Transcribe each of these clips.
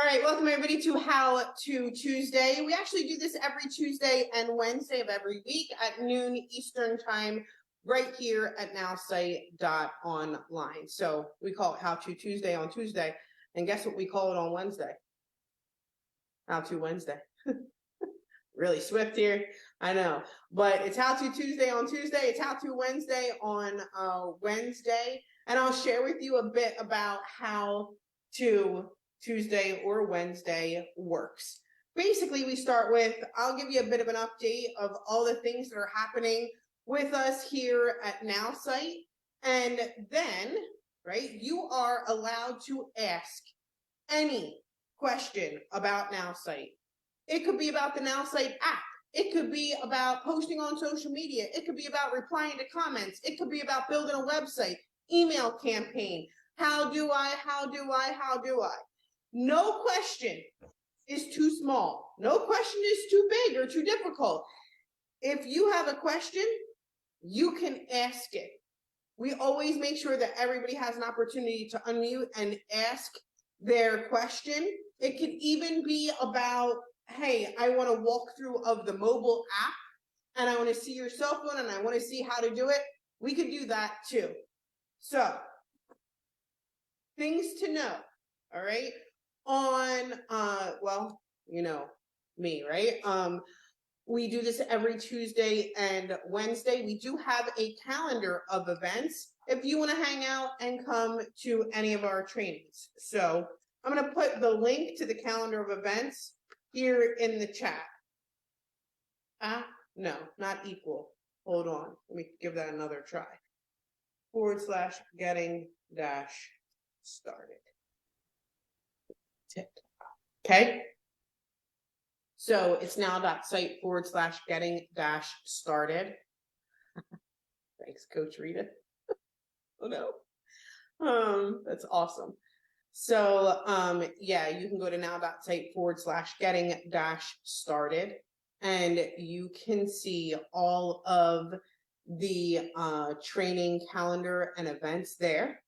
right, welcome everybody to How to Tuesday. We actually do this every Tuesday and Wednesday of every week at noon Eastern time, right here at Nowsite.online. So we call it How to Tuesday on Tuesday. And guess what we call it on Wednesday? How to Wednesday. Really swift here, I know. But it's How to Tuesday on Tuesday. It's How to Wednesday on Wednesday. And I'll share with you a bit about how to Tuesday or Wednesday works. Basically, we start with, I'll give you a bit of an update of all the things that are happening with us here at Nowsite. And then, right, you are allowed to ask any question about Nowsite. It could be about the Nowsite app. It could be about posting on social media. It could be about replying to comments. It could be about building a website, email campaign. How do I? No question is too small. No question is too big or too difficult. If you have a question, you can ask it. We always make sure that everybody has an opportunity to unmute and ask their question. It could even be about, hey, I want a walkthrough of the mobile app and I want to see your cell phone and I want to see how to do it. We could do that too. So, things to know, all right? On, well, you know me, right? We do this every Tuesday and Wednesday. We do have a calendar of events if you want to hang out and come to any of our trainings. So I'm going to put the link to the calendar of events here in the chat. No, not equal. Hold on. Let me give that another try. /getting-started. Okay. So it's now.site/getting-started. Thanks, Coach Rita. Oh no. That's awesome. So yeah, you can go to now.site/getting-started and you can see all of the training calendar and events there.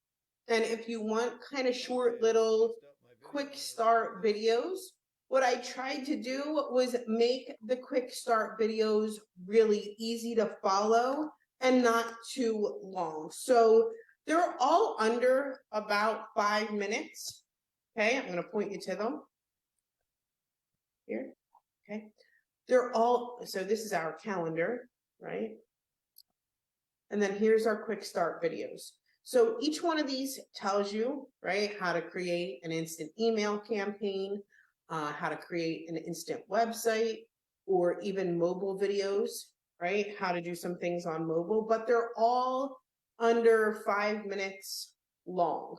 And if you want kind of short little quick start videos, what I tried to do was make the quick start videos really easy to follow and not too long. So they're all under about 5 minutes. Okay, I'm going to point you to them here. Okay, they're all, so this is our calendar, right? And then here's our quick start videos. So each one of these tells you, right, how to create an instant email campaign, how to create an instant website, or even mobile videos, right? How to do some things on mobile, but they're all under 5 minutes long.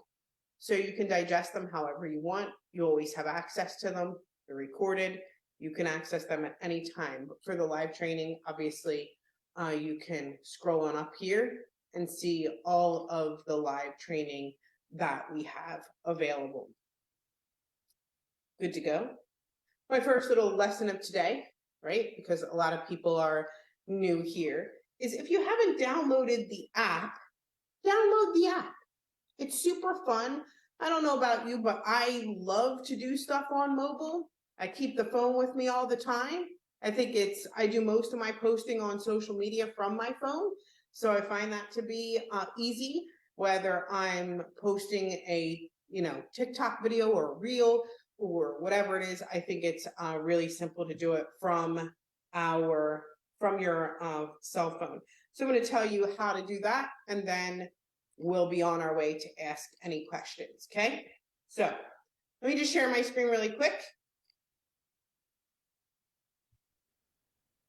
So you can digest them however you want. You always have access to them. They're recorded. You can access them at any time. But for the live training, obviously, you can scroll on up here and see all of the live training that we have available. Good to go. My first little lesson of today, right, because a lot of people are new here, is if you haven't downloaded the app, download the app. It's super fun. I don't know about you, but I love to do stuff on mobile. I keep the phone with me all the time. I think I do most of my posting on social media from my phone. So I find that to be easy, whether I'm posting a, TikTok video or a reel or whatever it is. I think it's really simple to do it from your cell phone. So I'm going to tell you how to do that, and then we'll be on our way to ask any questions, okay? So let me just share my screen really quick.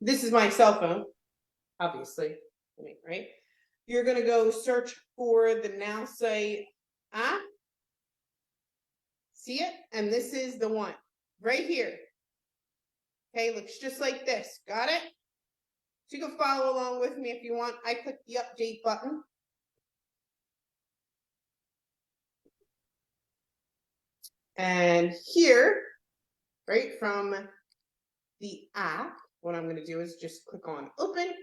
This is my cell phone, obviously, right? You're going to go search for the Nowsite app. See it? And this is the one right here. Okay, looks just like this. Got it? So you can follow along with me if you want. I click the update button. And here, right from the app, what I'm going to do is just click on open.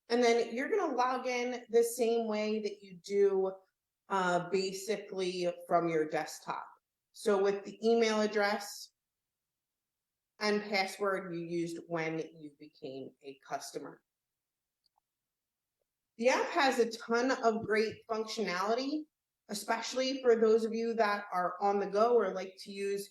And then you're going to log in the same way that you do basically from your desktop. So with the email address and password you used when you became a customer. The app has a ton of great functionality, especially for those of you that are on the go or like to use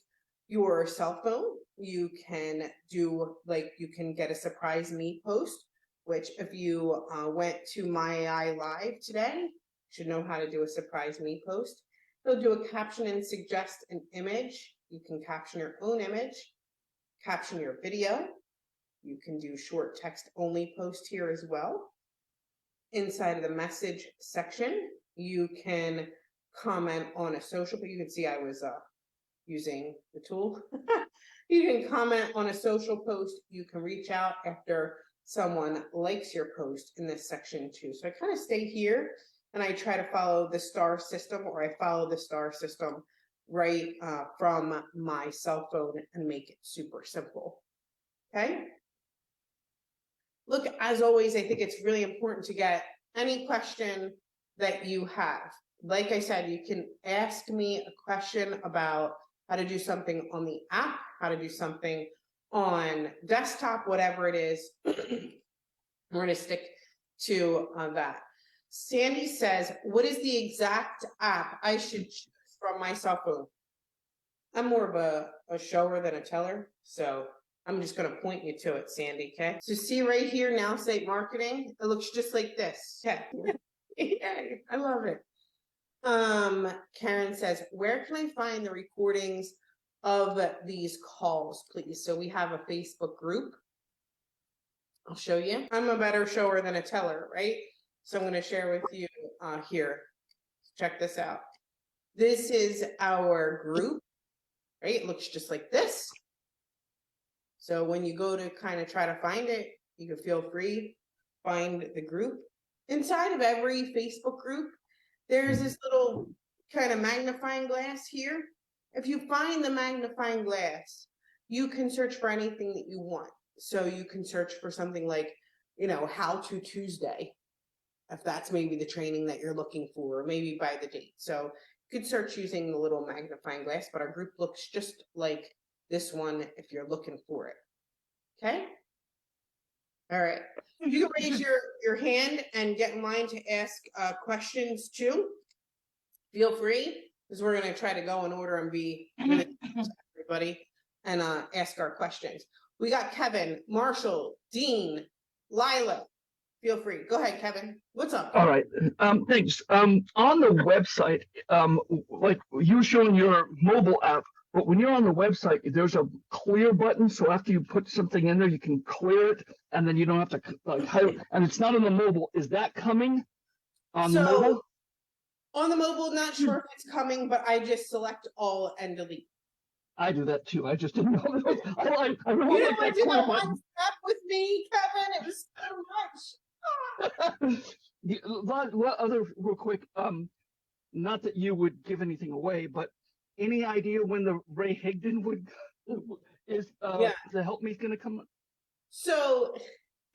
your cell phone. You can do, like, you can get a surprise me post, which if you went to My AI Live today, you should know how to do a surprise me post. They'll do a caption and suggest an image. You can caption your own image, caption your video. You can do short text only post here as well. Inside of the message section, you can comment on a social, but you can see I was using the tool. You can comment on a social post. You can reach out after someone likes your post in this section too. So I kind of stay here and I try to follow the star system, or I follow the star system right from my cell phone and make it super simple. Okay. Look, as always, I think it's really important to get any question that you have. Like I said, you can ask me a question about how to do something on the app, how to do something on desktop, whatever it is. We're going to stick to that. Sandy says, what is the exact app I should choose from my cell phone? I'm more of a shower than a teller, so I'm just going to point you to it, Sandy, okay? So see right here, Nowsite Marketing, it looks just like this. Okay. Yay, I love it. Karen says, where can I find the recordings of these calls, please? So we have a Facebook group. I'll show you. I'm a better shower than a teller, right? So I'm going to share with you here. Check this out. This is our group, right? It looks just like this. So when you go to kind of try to find it, you can feel free, find the group. Inside of every Facebook group, there's this little kind of magnifying glass here. If you find the magnifying glass, you can search for anything that you want. So you can search for something like, you know, How to Tuesday, if that's maybe the training that you're looking for, or maybe by the date. So you could search using the little magnifying glass, but our group looks just like this one if you're looking for it. Okay? All right. You can raise your hand and get in line to ask questions too. Feel free, because we're going to try to go in order and be everybody and ask our questions. We got Kevin, Marshall, Dean, Lila. Feel free. Go ahead, Kevin. What's up? All right. Thanks. On the website, like you were showing your mobile app, but when you're on the website, there's a clear button. So after you put something in there, you can clear it, and then you don't have to like hide. And it's not on the mobile. Is that coming on the mobile? On the mobile, not sure if it's coming, but I just select all and delete. I do that too. I just didn't know. I really you like that did clear that button. one step with me, Kevin. It was so much. What other real quick? Not that you would give anything away, but any idea when the Ray Higdon would is the Help Me's going to come? So,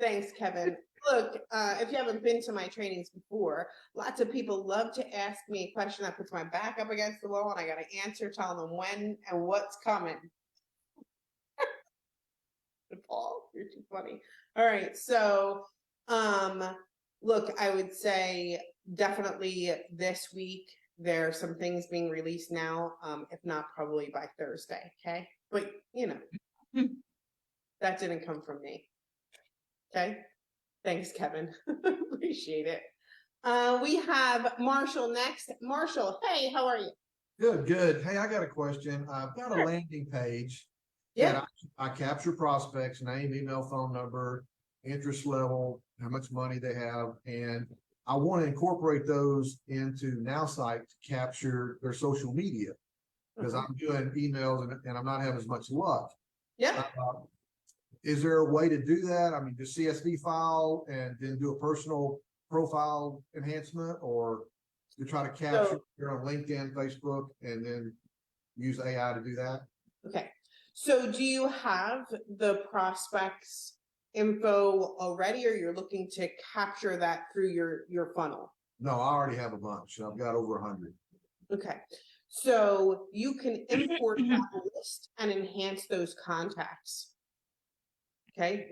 thanks, Kevin. Look, if you haven't been to my trainings before, lots of people love to ask me a question that puts my back up against the wall, and I got to answer, telling them when and what's coming. Paul, you're too funny. All right, so look, I would say definitely this week there are some things being released now, if not probably by Thursday, okay? But you know, that didn't come from me. Okay, thanks, Kevin. Appreciate it. We have Marshall next. Marshall, hey, how are you? Good. Hey, I got a question. I've got a landing page. Yeah. I capture prospects, name, email, phone number, interest level, how much money they have, and I want to incorporate those into Nowsite to capture their social media because I'm doing emails and I'm not having as much luck. Yeah. Is there a way to do that? I mean, the CSV file and then do a personal profile enhancement, or to try to capture on LinkedIn, Facebook, and then use AI to do that? Okay. So do you have the prospects info already, or you're looking to capture that through your funnel? No, I already have a bunch. I've got over 100. Okay. So you can import that list and enhance those contacts. Okay,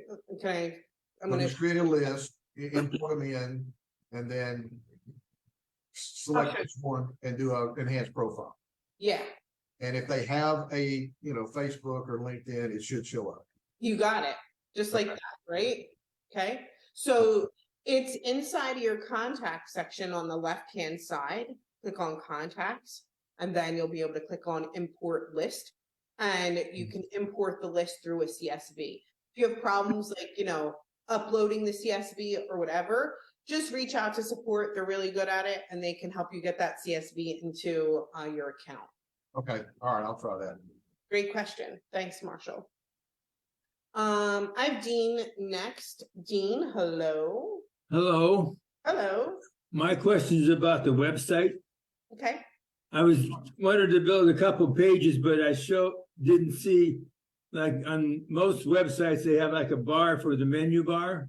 I'm So gonna, just create a list, import them in, and then select Okay. each one and do a enhanced profile. yeah, And if they have a, Facebook or LinkedIn, it should show up. you got it, just like that, right? Okay, so it's inside of your contact section on the left-hand side. Click on contacts, and then you'll be able to click on import list, and you can import the list through a CSV. If you have problems like, uploading the CSV or whatever, just reach out to support. They're really good at it, and they can help you get that CSV into your account. Okay, all right, I'll try that. Great question. Thanks, Marshall. I have Dean next. Dean, hello. Hello, Hello. my question is about the website. Okay. I wanted to build a couple pages, but I didn't see, like on most websites, they have like a bar for the menu bar.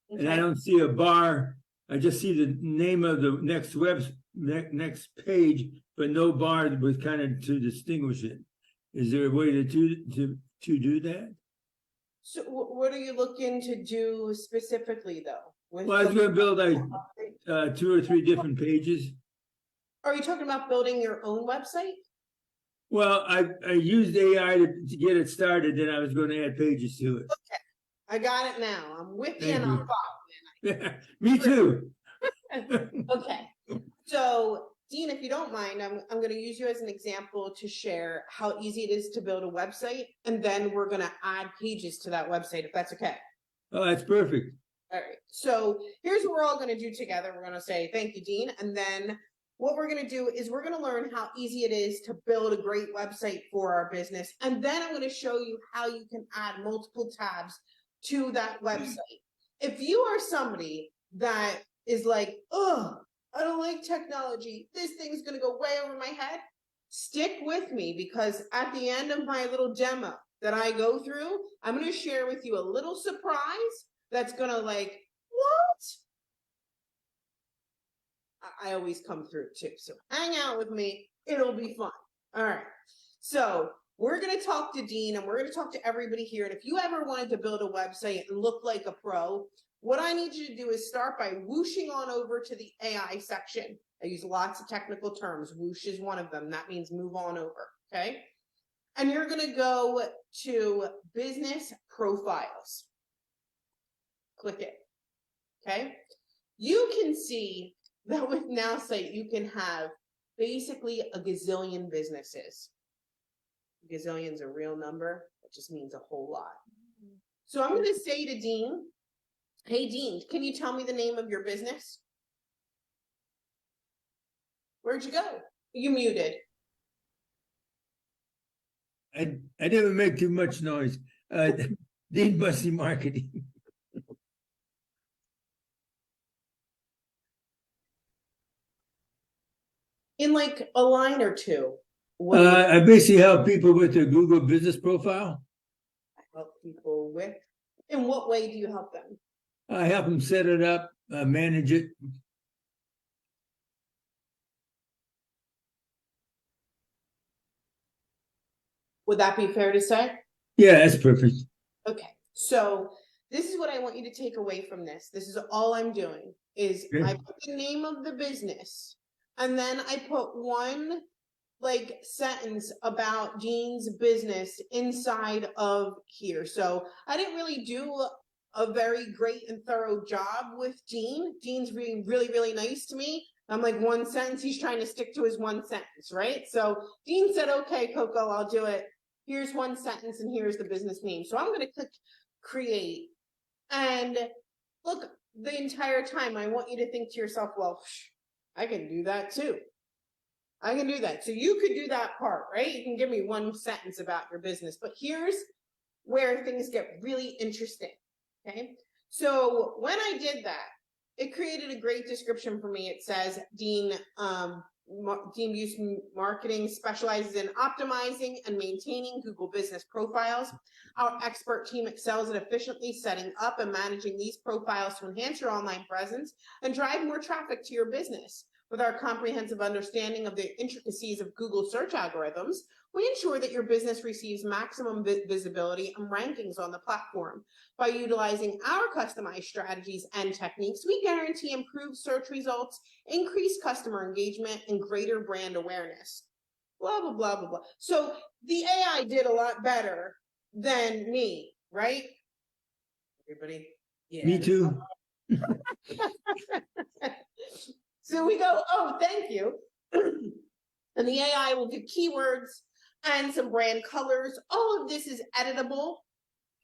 And I Okay. don't see a bar. I just see the name of the next page, but no bar with kind of to distinguish it. Is there a way to do that? So what are you looking to do specifically though? Well, I was going to build like 2 or 3 different pages. Are you talking about building your own website? Well, I used AI to get it started, then I was going to add pages to it. Okay. I got it now. I'm with you Thank and you. I'm following. Me too. Okay. So Dean, if you don't mind, I'm going to use you as an example to share how easy it is to build a website. And then we're going to add pages to that website, if that's okay. Oh, that's perfect. All right. So here's what we're all going to do together. We're going to say, thank you, Dean. And then what we're going to do is we're going to learn how easy it is to build a great website for our business. And then I'm going to show you how you can add multiple tabs to that website. If you are somebody that is like, oh, I don't like technology, this thing's going to go way over my head, stick with me, because at the end of my little demo that I go through, I'm going to share with you a little surprise that's going to like, what? I always come through too. So hang out with me. It'll be fun. All right. So we're going to talk to Dean and we're going to talk to everybody here. And if you ever wanted to build a website and look like a pro, what I need you to do is start by whooshing on over to the AI section. I use lots of technical terms. Whoosh is one of them. That means move on over. Okay. And you're going to go to business profiles. Click it. Okay. You can see that with Nowsite, you can have basically a gazillion businesses. Gazillion's a real number. It just means a whole lot. So I'm going to say to Dean, hey, Dean, can you tell me the name of your business? Where'd you go? You muted. I never make too much noise. Dean Bussey Marketing. In like a line or two. I basically help people with their Google business profile. I help people with. In what way do you help them? I help them set it up, manage it. Would that be fair to say? Yeah, that's perfect. Okay, so this is what I want you to take away from this. This is all I'm doing is I put the name of the business and then I put one like sentence about Dean's business inside of here. So I didn't really do a very great and thorough job with Dean. Dean's being really, really nice to me. I'm like one sentence, he's trying to stick to his one sentence, right? So Dean said, okay, Coco, I'll do it. Here's one sentence and here's the business name. So I'm going to click create. And look, the entire time I want you to think to yourself, well, I can do that too. I can do that. So you could do that part, right? You can give me one sentence about your business, but here's where things get really interesting. Okay. So when I did that, it created a great description for me. It says Dean Buse Marketing specializes in optimizing and maintaining Google business profiles. Our expert team excels at efficiently setting up and managing these profiles to enhance your online presence and drive more traffic to your business. With our comprehensive understanding of the intricacies of Google search algorithms, we ensure that your business receives maximum visibility and rankings on the platform. By utilizing our customized strategies and techniques, we guarantee improved search results, increased customer engagement, and greater brand awareness. Blah, blah, blah, blah, blah. So the AI did a lot better than me, right? Everybody? Yeah. Me too. So we go, oh, thank you. And the AI will give keywords and some brand colors. All of this is editable,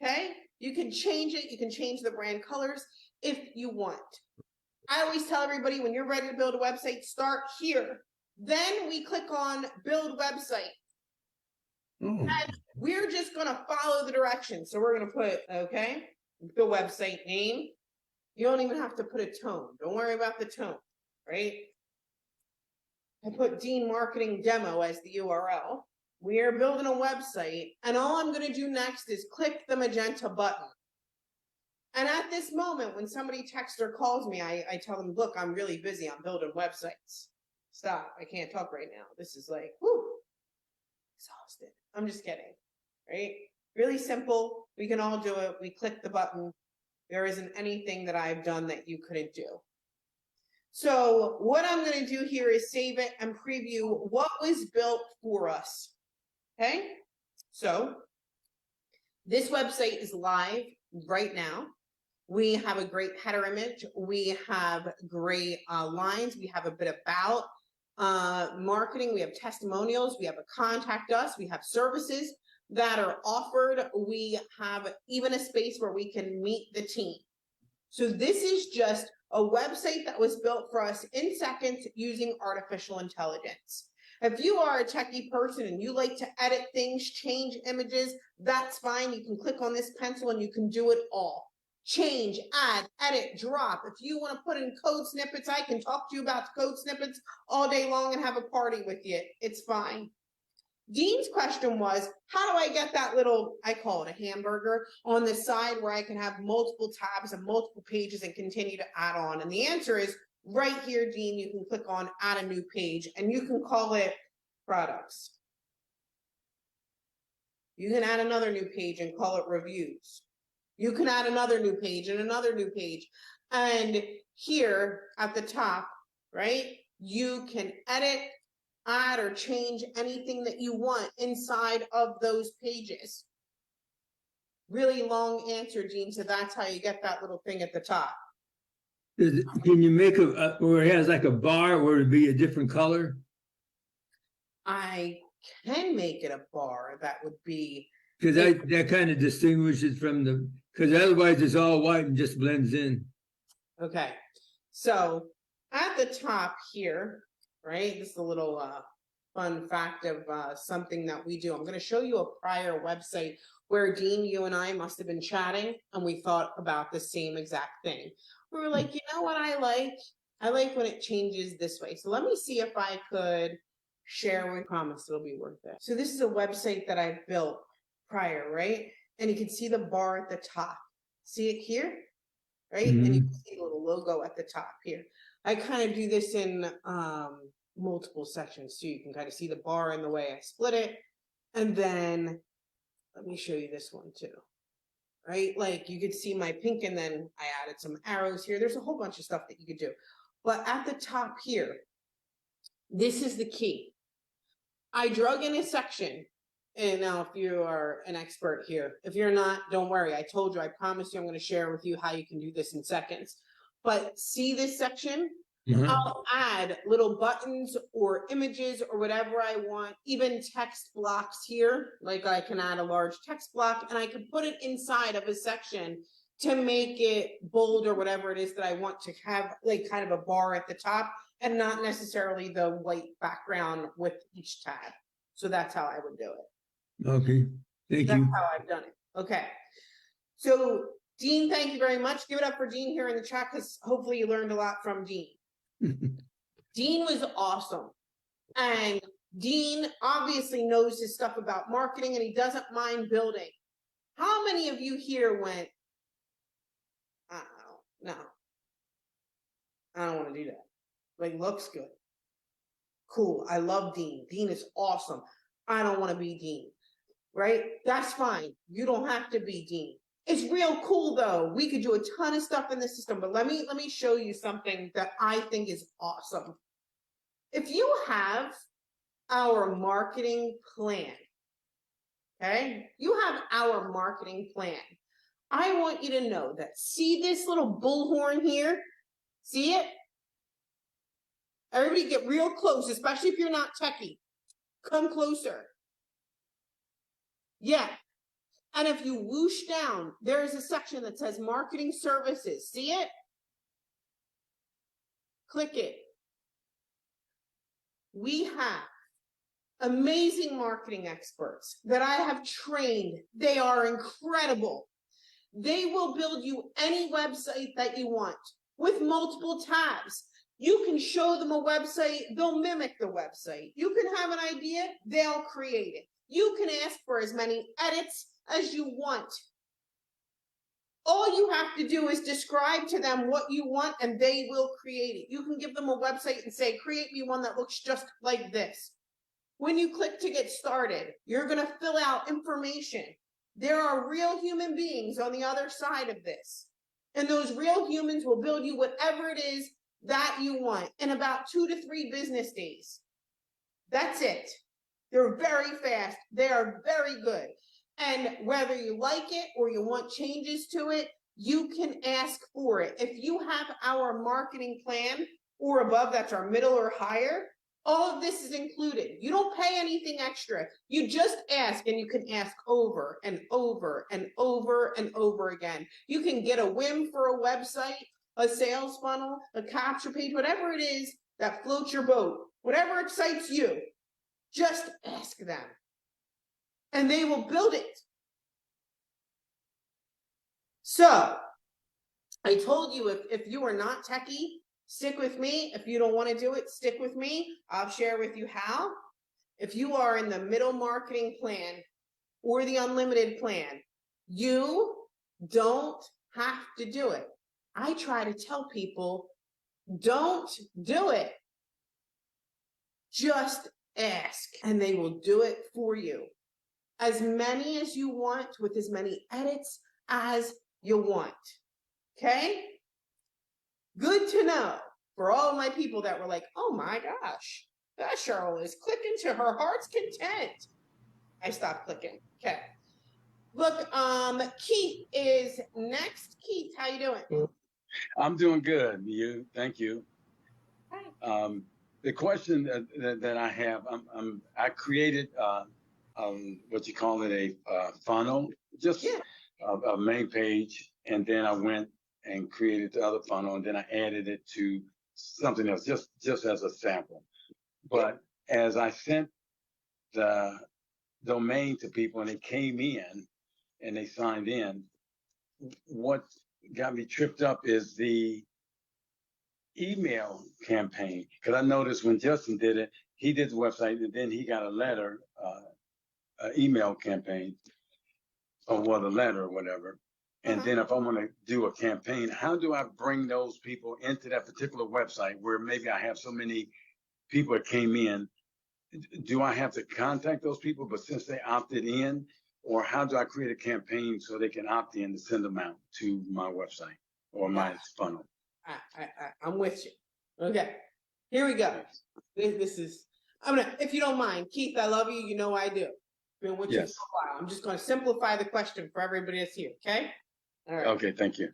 okay? You can change it. You can change the brand colors if you want. I always tell everybody, when you're ready to build a website, start here. Then we click on build website. Oh. And we're just going to follow the directions. So we're going to put, okay, the website name. You don't even have to put a tone. Don't worry about the tone, right? I put Dean Marketing Demo as the URL. We are building a website, and all I'm going to do next is click the magenta button. And at this moment, when somebody texts or calls me, I tell them, look, I'm really busy. I'm building websites. Stop. I can't talk right now. This is like, whoo, exhausted. I'm just kidding, right? Really simple. We can all do it. We click the button. There isn't anything that I've done that you couldn't do. So what I'm going to do here is save it and preview what was built for us. Okay? So this website is live right now. We have a great header image. We have great lines. We have a bit about marketing. We have testimonials. We have a contact us. We have services that are offered. We have even a space where we can meet the team. So this is just a website that was built for us in seconds using artificial intelligence. If you are a techie person and you like to edit things, change images, that's fine. You can click on this pencil and you can do it all. Change, add, edit, drop. If you want to put in code snippets, I can talk to you about code snippets all day long and have a party with you. It's fine. Dean's question was, how do I get that little, I call it a hamburger, on the side where I can have multiple tabs and multiple pages and continue to add on? And the answer is right here, Dean. You can click on add a new page and you can call it products. You can add another new page and call it reviews. You can add another new page and another new page. And here at the top, right, you can edit, add, or change anything that you want inside of those pages. Really long answer, Gene, so that's how you get that little thing at the top. Can you make where it has like a bar where it'd be a different color? I can make it a bar that would be... Because that kind of distinguishes from the, because otherwise it's all white and just blends in. Okay, so at the top here, right, this is a little fun fact of something that we do. I'm going to show you a prior website where Dean, you and I must have been chatting and we thought about the same exact thing. We were like, you know what I like? I like when it changes this way. So let me see if I could share. We promise it'll be worth it. So this is a website that I built prior, right? And you can see the bar at the top. See it here? Right? Mm-hmm. And you can see the little logo at the top here. I kind of do this in multiple sections so you can kind of see the bar in the way I split it. And then let me show you this one too. Right? Like you could see my pink and then I added some arrows here. There's a whole bunch of stuff that you could do. But at the top here, this is the key. I drug in a section. And now if you are an expert here, if you're not, don't worry. I told you, I promise you I'm going to share with you how you can do this in seconds. But see this section? Uh-huh. I'll add little buttons or images or whatever I want, even text blocks here. Like I can add a large text block and I can put it inside of a section to make it bold or whatever it is that I want to have, like kind of a bar at the top and not necessarily the white background with each tab. So that's how I would do it. Okay, thank That's you. how I've done it. Okay. So Dean, thank you very much. Give it up for Dean here in the chat because hopefully you learned a lot from Dean. Dean was awesome. And Dean obviously knows his stuff about marketing and he doesn't mind building. How many of you here went, no, I don't want to do that. Like, looks good. Cool. I love Dean. Dean is awesome. I don't want to be Dean. Right? That's fine. You don't have to be Dean. It's real cool though. We could do a ton of stuff in the system, but let me show you something that I think is awesome. If you have our marketing plan, okay? You have our marketing plan. I want you to know that, see this little bullhorn here? See it? Everybody get real close, especially if you're not techie. Come closer. Yeah. And if you whoosh down, there is a section that says marketing services. See it? Click it. We have amazing marketing experts that I have trained. They are incredible. They will build you any website that you want with multiple tabs. You can show them a website, they'll mimic the website. You can have an idea, they'll create it. You can ask for as many edits as you want. All you have to do is describe to them what you want and they will create it. You can give them a website and say, create me one that looks just like this. When you click to get started, you're going to fill out information. There are real human beings on the other side of this. And those real humans will build you whatever it is that you want in about 2 to 3 business days. That's it. They're very fast. They are very good. And whether you like it or you want changes to it, you can ask for it. If you have our marketing plan or above, that's our middle or higher, all of this is included. You don't pay anything extra. You just ask, and you can ask over and over and over and over again. You can get a whim for a website, a sales funnel, a capture page, whatever it is that floats your boat, whatever excites you, just ask them. And they will build it. So, I told you if you are not techie, stick with me. If you don't want to do it, stick with me. I'll share with you how. If you are in the middle marketing plan or the unlimited plan, you don't have to do it. I try to tell people, don't do it. Just ask, and they will do it for you. As many as you want, with as many edits as you want. Okay? Good to know for all of my people that were like, oh my gosh, that Cheryl is clicking to her heart's content. I stopped clicking. Okay. Look, Keith is next. Keith, how you doing? I'm doing good. Thank you. Hi. The question that I have, I created what you call it, a funnel, just a main page, and then I went and created the other funnel, and then I added it to something else, just as a sample. But as I sent the domain to people and they came in and they signed in, what got me tripped up is the email campaign, because I noticed when Justin did it, he did the website and then he got a letter, email campaign, or the letter or whatever. And then if I want to do a campaign, how do I bring those people into that particular website where maybe I have so many people that came in? Do I have to contact those people, but since they opted in, or how do I create a campaign so they can opt in to send them out to my website or my funnel? I'm with you. Okay, here we go. This is, if you don't mind, Keith, I love you. You know I do. Been with you for a while. I'm just going to simplify the question for everybody that's here. Okay. All right. Okay. Thank you.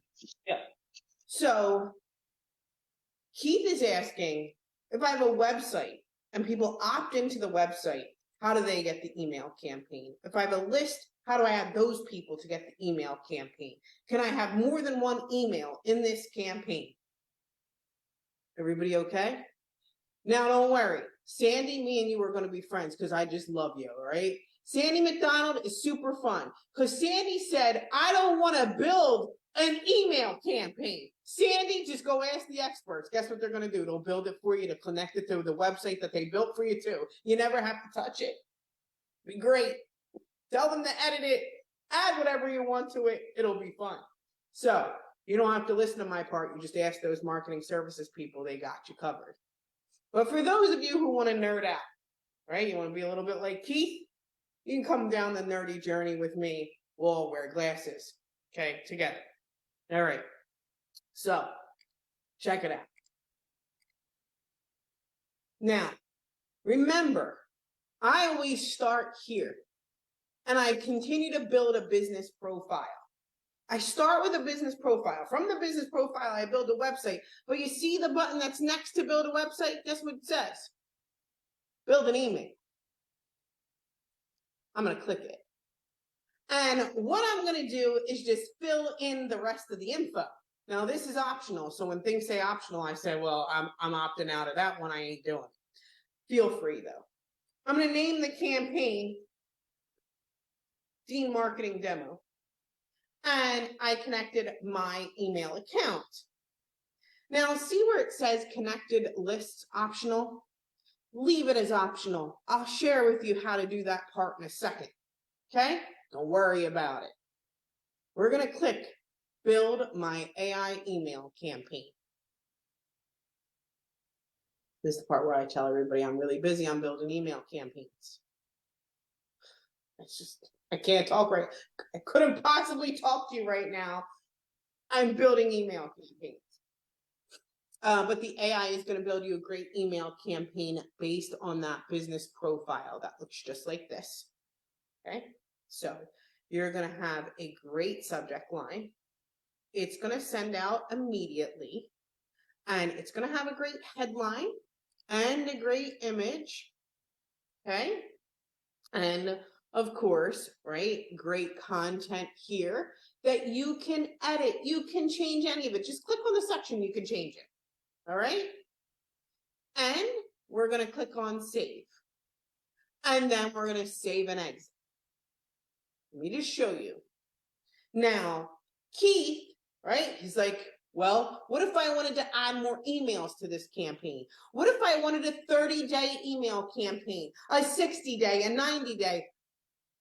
Yeah. So Keith is asking, if I have a website and people opt into the website, how do they get the email campaign? If I have a list, how do I add those people to get the email campaign? Can I have more than one email in this campaign? Everybody okay? Now, don't worry. Sandy, me and you are going to be friends because I just love you, all right? Sandy McDonald is super fun because Sandy said, I don't want to build an email campaign. Sandy, just go ask the experts. Guess what they're going to do? They'll build it for you to connect it to the website that they built for you too. You never have to touch it. Be great. Tell them to edit it. Add whatever you want to it. It'll be fun. So you don't have to listen to my part. You just ask those marketing services people. They got you covered. But for those of you who want to nerd out, right? You want to be a little bit like Keith, you can come down the nerdy journey with me. We'll all wear glasses, okay, together. All right. So, check it out. Now, remember, I always start here, and I continue to build a business profile. I start with a business profile. From the business profile, I build a website. But you see the button that's next to build a website? Guess what it says? Build an email. I'm going to click it. And what I'm going to do is just fill in the rest of the info. Now, this is optional. So when things say optional, I say, well, I'm opting out of that one. I ain't doing it. Feel free, though. I'm going to name the campaign Dean Marketing Demo. And I connected my email account. Now, see where it says connected lists optional? Leave it as optional. I'll share with you how to do that part in a second. Okay? Don't worry about it. We're going to click Build My AI Email Campaign. This is the part where I tell everybody I'm really busy. I'm building email campaigns. It's just, I can't talk right. I couldn't possibly talk to you right now. I'm building email campaigns. But the AI is going to build you a great email campaign based on that business profile that looks just like this. Okay, so you're going to have a great subject line. It's going to send out immediately, and it's going to have a great headline and a great image. Okay, and of course, right, great content here that you can edit. You can change any of it. Just click on the section, you can change it. All right. And we're going to click on save. And then we're going to save and exit. Let me just show you. Now, Keith, right, he's like, well, what if I wanted to add more emails to this campaign? What if I wanted a 30-day email campaign, a 60-day, a 90-day?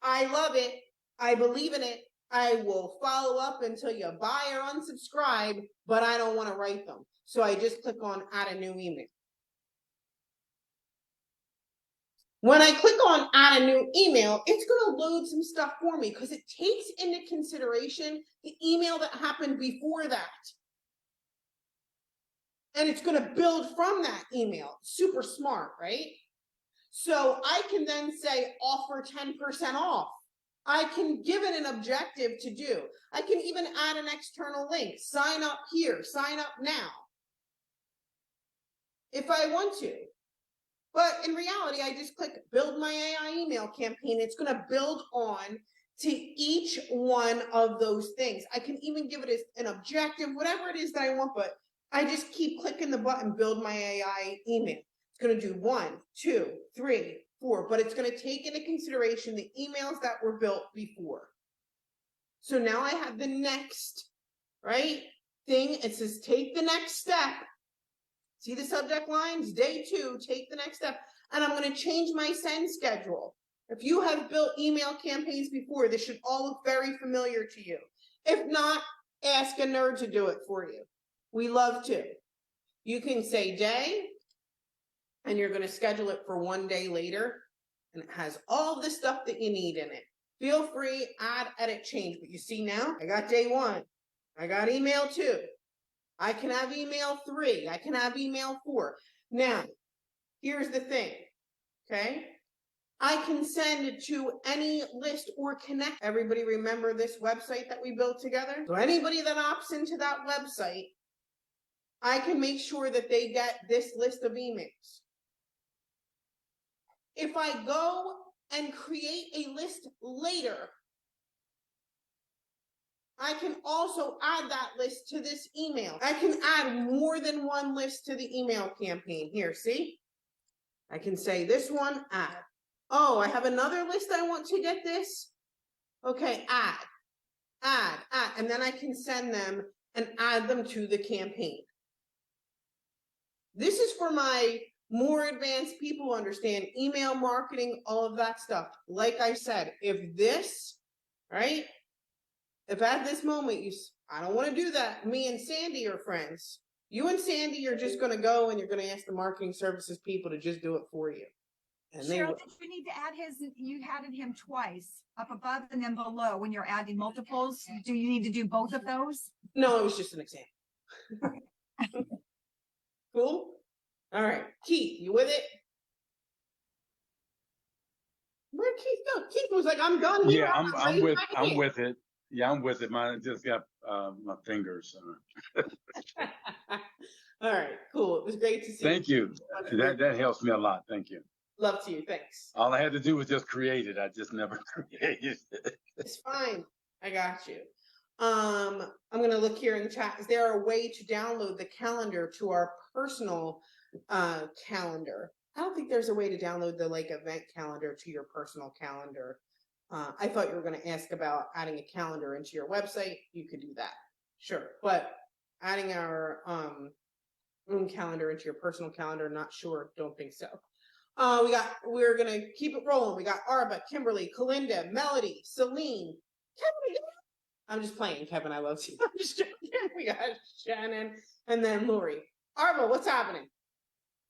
I love it. I believe in it. I will follow up until you buy or unsubscribe, but I don't want to write them. So I just click on add a new email. When I click on add a new email, it's going to load some stuff for me because it takes into consideration the email that happened before that. And it's going to build from that email. Super smart, right? So I can then say offer 10% off. I can give it an objective to do. I can even add an external link. Sign up here, sign up now. If I want to. But in reality, I just click build my AI email campaign. It's going to build on to each one of those things. I can even give it an objective, whatever it is that I want, but I just keep clicking the button, build my AI email. It's going to do 1, 2, 3, 4, but it's going to take into consideration the emails that were built before. So now I have the next, right, thing. It says take the next step. See the subject lines? Day 2, take the next step. And I'm going to change my send schedule. If you have built email campaigns before, this should all look very familiar to you. If not, ask a nerd to do it for you. We love to. You can say day, and you're going to schedule it for 1 day later. And it has all the stuff that you need in it. Feel free, add, edit, change. But you see now, I got day 1. I got email 2. I can have email 3. I can have email 4. Now, here's the thing, okay? I can send it to any list or connect. Everybody remember this website that we built together? So anybody that opts into that website, I can make sure that they get this list of emails. If I go and create a list later, I can also add that list to this email. I can add more than one list to the email campaign. Here, see? I can say this one, add. Oh, I have another list I want to get this. Okay, add. And then I can send them and add them to the campaign. This is for my more advanced people who understand email marketing, all of that stuff. Like I said, if this, right? If at this moment I don't want to do that, me and Sandy are friends, You and Sandy are just going to go and you're going to ask the marketing services people to just do it for you. And they Cheryl, will. did you need to add you added him twice, up above and then below when you're adding multiples? Do you need to do both of those? No, it was just an example. Cool. All right, Keith, you with it? Where'd Keith go? Keith was like, "I'm done here." Yeah, I'm gonna raise my I'm hand. with it. Yeah, I'm with it. Mine just got my fingers. All right, cool. It was great to see Thank you. That helps me a lot. Thank you. Love to you. Thanks. All I had to do was just create it. I just never created it. It's fine. I got you. I'm gonna look here in the chat. Is there a way to download the calendar to our personal calendar? I don't think there's a way to download the like event calendar to your personal calendar. I thought you were going to ask about adding a calendar into your website. You could do that, sure. But adding our own calendar into your personal calendar, not sure. Don't think so. We're gonna keep it rolling. We got Arba, Kimberly, Kalinda, Melody, Celine, Kevin. I'm just playing, Kevin. I love you. I'm just joking. We got Shannon and then Lori. Arba, what's happening?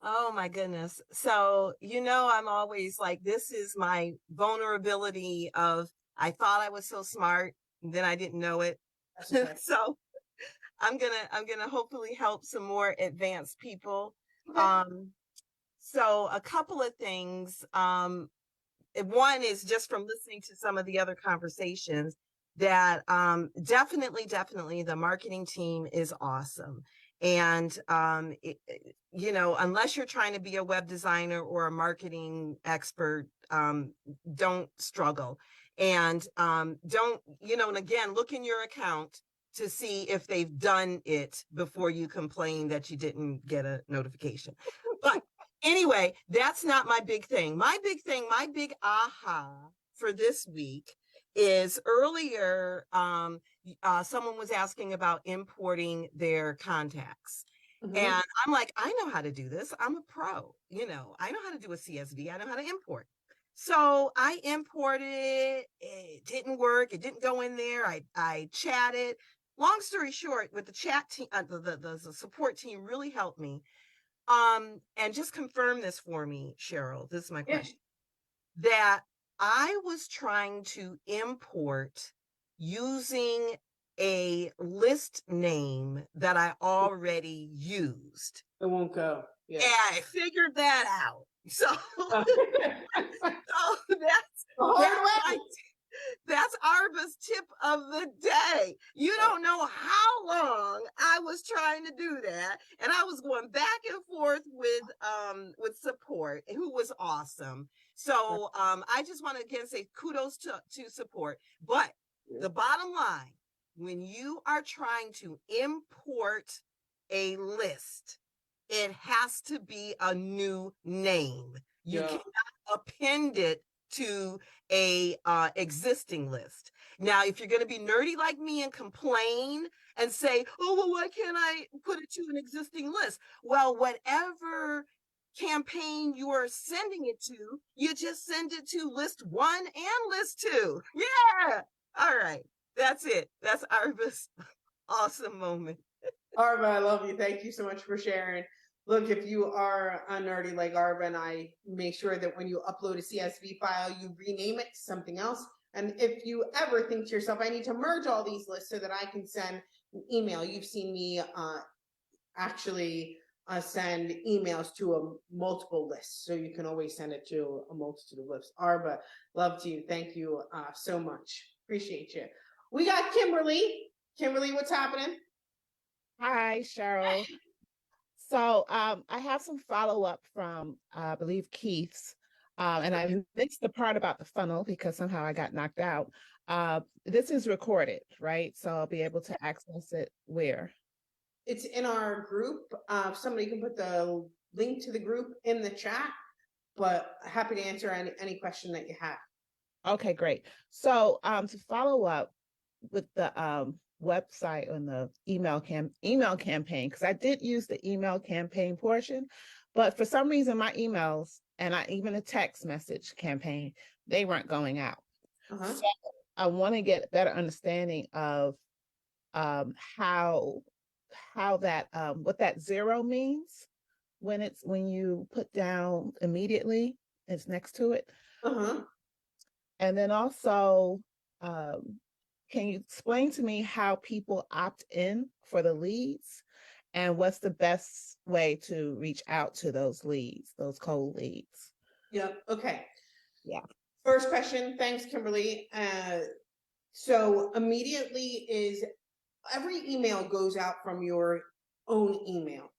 Oh my goodness. So, I'm always like, this is my vulnerability of, I thought I was so smart, and then I didn't know it. Okay. So I'm gonna hopefully help some more advanced people. Okay. So a couple of things. One is just from listening to some of the other conversations that definitely the marketing team is awesome. And, unless you're trying to be a web designer or a marketing expert, don't struggle. And don't, and again, look in your account to see if they've done it before you complain that you didn't get a notification. But anyway, that's not my big thing. My big aha for this week is earlier, someone was asking about importing their contacts. Mhm. And I'm like, I know how to do this. I'm a pro, I know how to do a CSV. I know how to import. So I imported it. It didn't work. It didn't go in there. I chatted. Long story short, with the chat team, the support team really helped me. And just confirm this for me, Cheryl. This is my question. That I was trying to import using a list name that I already used. It won't go. Yeah. And I figured that out. So, that's Arba's tip of the day. You don't know how long I was trying to do that. And I was going back and forth with support, who was awesome. So I just want to again say kudos to support. But the bottom line, when you are trying to import a list, it has to be a new name. You cannot append it to a existing list. Now, if you're going to be nerdy like me and complain and say, oh, well, why can't I put it to an existing list? Well, whatever campaign you are sending it to, you just send it to list 1 and list 2. Yeah. All right. That's it. That's Arba's awesome moment. Arba, I love you. Thank you so much for sharing. Look, if you are a nerdy like Arba, and I make sure that when you upload a CSV file, you rename it to something else. And if you ever think to yourself, I need to merge all these lists so that I can send an email, you've seen me actually send emails to multiple lists. So you can always send it to a multitude of lists. Arba, love to you. Thank you so much. Appreciate you. We got Kimberly. Kimberly, what's happening? Hi, Cheryl. So I have some follow-up from, I believe, Keith's, and I missed the part about the funnel because somehow I got knocked out. This is recorded, right? So I'll be able to access it where? It's in our group. Somebody can put the link to the group in the chat, but happy to answer any question that you have. Okay, great. So to follow up with the website and the email campaign, because I did use the email campaign portion, but for some reason my emails and even a text message campaign, they weren't going out. So I want to get a better understanding of how how that what that 0 means when you put down immediately, it's next to it. Uh-huh. And then also, can you explain to me how people opt in for the leads and what's the best way to reach out to those leads, those cold leads? Yep. Okay. Yeah. First question. Thanks, Kimberly. So immediately is every email goes out from your own email.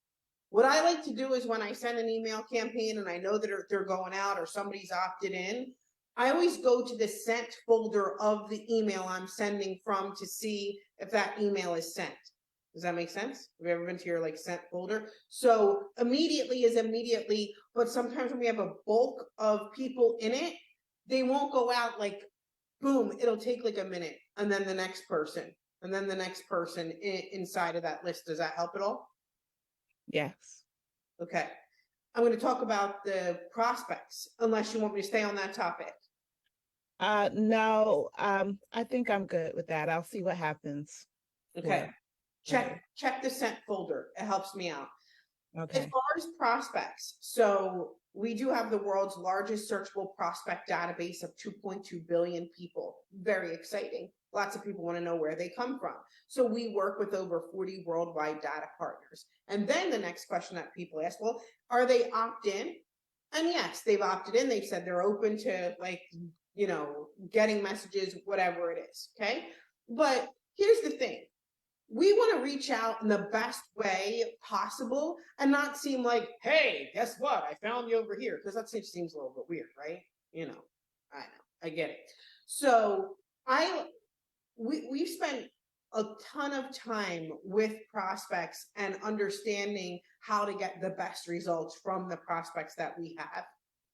What I like to do is when I send an email campaign and I know that they're going out or somebody's opted in, I always go to the sent folder of the email I'm sending from to see if that email is sent. Does that make sense? Have you ever been to your like sent folder? So immediately is immediately, but sometimes when we have a bulk of people in it, they won't go out like boom, it'll take like a minute and then the next person and then the next person inside of that list. Does that help at all? Yes. Okay. I'm going to talk about the prospects, unless you want me to stay on that topic. No, I think I'm good with that. I'll see what happens. Okay. Okay. Check the sent folder. It helps me out. As Okay. far as prospects, so we do have the world's largest searchable prospect database of 2.2 billion people. Very exciting. Lots of people want to know where they come from. So we work with over 40 worldwide data partners. And then the next question that people ask, well, are they opt-in? And yes, they've opted in. They've said they're open to like, you know, getting messages, whatever it is. Okay. But here's the thing. We want to reach out in the best way possible and not seem like, hey, guess what? I found you over here. Because that seems a little bit weird, right? You know, I get it. So we've spent a ton of time with prospects and understanding how to get the best results from the prospects that we have.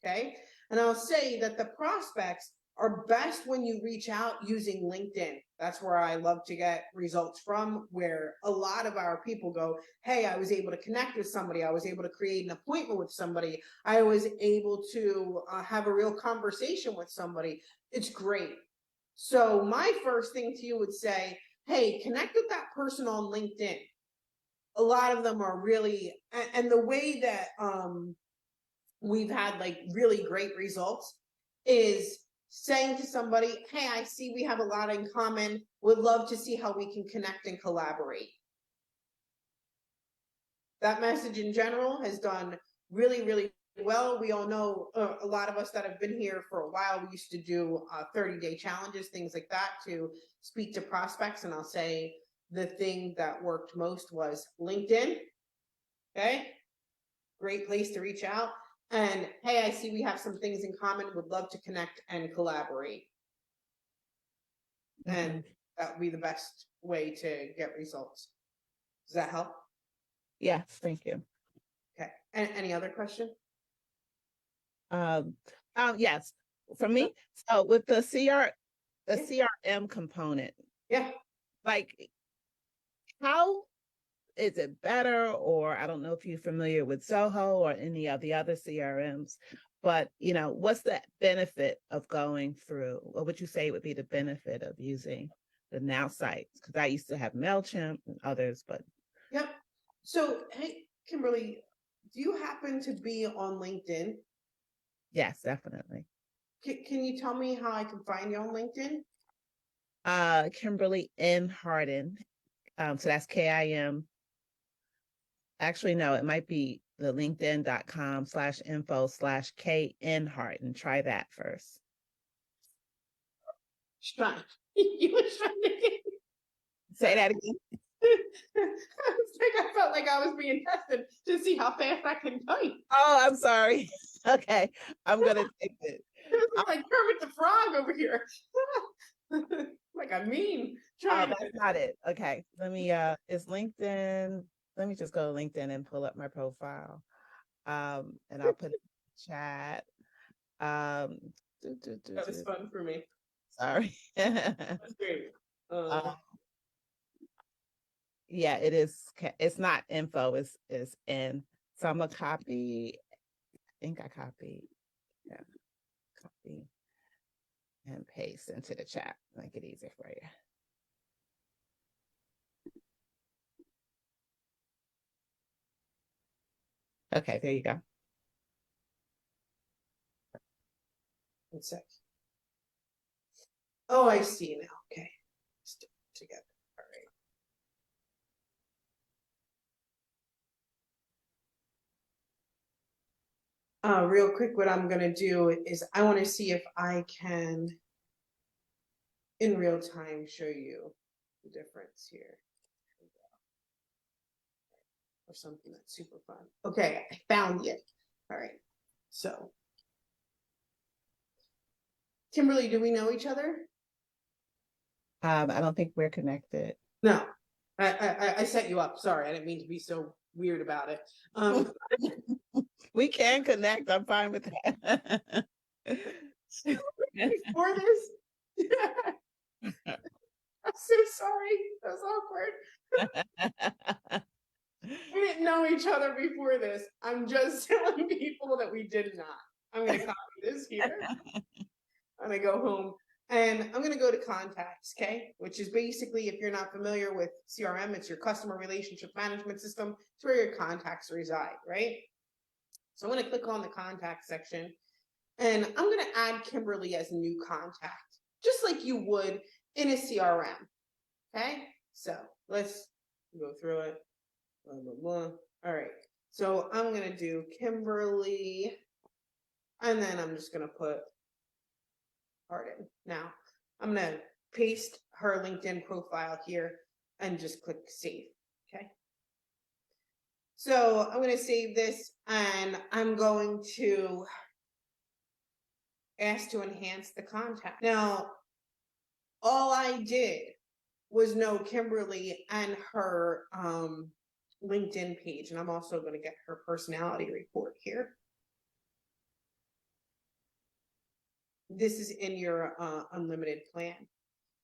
Okay. And I'll say that the prospects are best when you reach out using LinkedIn. That's where I love to get results from, where a lot of our people go, hey, I was able to connect with somebody. I was able to create an appointment with somebody. I was able to have a real conversation with somebody. It's great. So my first thing to you would say, hey, connect with that person on LinkedIn. A lot of them are really, and the way that we've had like really great results is saying to somebody, hey, I see we have a lot in common. Would love to see how we can connect and collaborate. That message in general has done really, really well. We all know a lot of us that have been here for a while, we used to do 30-day challenges, things like that to speak to prospects. And I'll say the thing that worked most was LinkedIn. Okay. Great place to reach out. And hey, I see we have some things in common, would love to connect and collaborate. Okay. And that would be the best way to get results. Does that help? Yes, thank you. Okay. And any other question? Yes, for me. So with the CRM component, Yeah. like how is it better? Or I don't know if you're familiar with Zoho or any of the other CRMs, but you know, what's the benefit of going through? What would you say would be the benefit of using the Nowsite? Because I used to have MailChimp and others, but Yep. So, hey, Kimberly, do you happen to be on LinkedIn? yes, definitely. Can you tell me how I can find you on LinkedIn? Kimberly N. Harden. So that's KIM. Actually, no, it might be the linkedin.com/info/KN Harden. Try that first. Trying. You were trying to get. Say that again. I felt like I was being tested to see how fast I can type. Oh, I'm sorry. Okay, I'm gonna take it. It was like Kermit the Frog over here. Like a meme. Oh, that's not it. Okay, let me. Is LinkedIn? Let me just go to LinkedIn and pull up my profile. And I'll put it in the chat. That was fun for me. Sorry. That's great. Yeah, it is. It's not info. It's in. So I'm gonna copy. I think I copied. Yeah, copy and paste into the chat. Make it easier for you. Okay, there you go. One sec. Oh, I see now. Okay. Stick it together. All right. Real quick, what I'm gonna do is I want to see if I can in real time show you the difference here. Or something that's super fun. Okay, I found it. All right. So Kimberly, do we know each other? I don't think we're connected. No. I set you up. Sorry, I didn't mean to be so weird about it. We can connect. I'm fine with that. Before this, I'm so sorry. That was awkward. We didn't know each other before this. I'm just telling people that we did not. I'm gonna copy this here. I'm gonna go home and I'm gonna go to contacts, okay? Which is basically, if you're not familiar with CRM, it's your customer relationship management system. It's where your contacts reside, right? So I'm gonna click on the contact section and I'm gonna add Kimberly as a new contact, just like you would in a CRM, okay? So let's go through it. Blah, blah, blah. All right. So I'm gonna do Kimberly, and then I'm just gonna put Arden. Now I'm gonna paste her LinkedIn profile here and just click save. Okay. So I'm gonna save this and I'm going to ask to enhance the contact. Now, all I did was know Kimberly and her LinkedIn page, and I'm also going to get her personality report here. This is in your unlimited plan.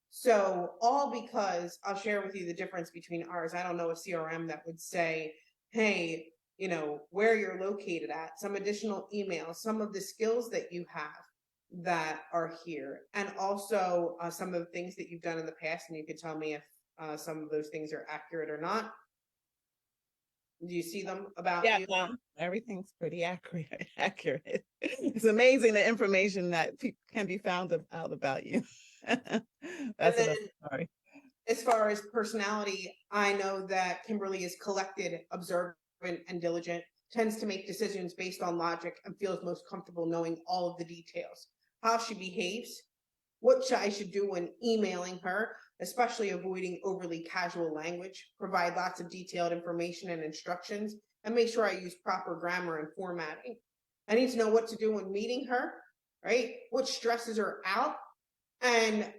So all because I'll share with you the difference between ours. I don't know a CRM that would say, hey, you know, where you're located at, some additional emails, some of the skills that you have that are here, and also some of the things that you've done in the past, and you could tell me if some of those things are accurate or not. Do you see them about you? Yeah, everything's pretty accurate. Accurate. It's amazing the information that can be found out about you. That's another story. As far as personality, I know that Kimberly is collected, observant, and diligent, tends to make decisions based on logic, and feels most comfortable knowing all of the details. How she behaves, what I should do when emailing her, especially avoiding overly casual language, provide lots of detailed information and instructions, and make sure I use proper grammar and formatting. I need to know what to do when meeting her, right? What stresses her out, and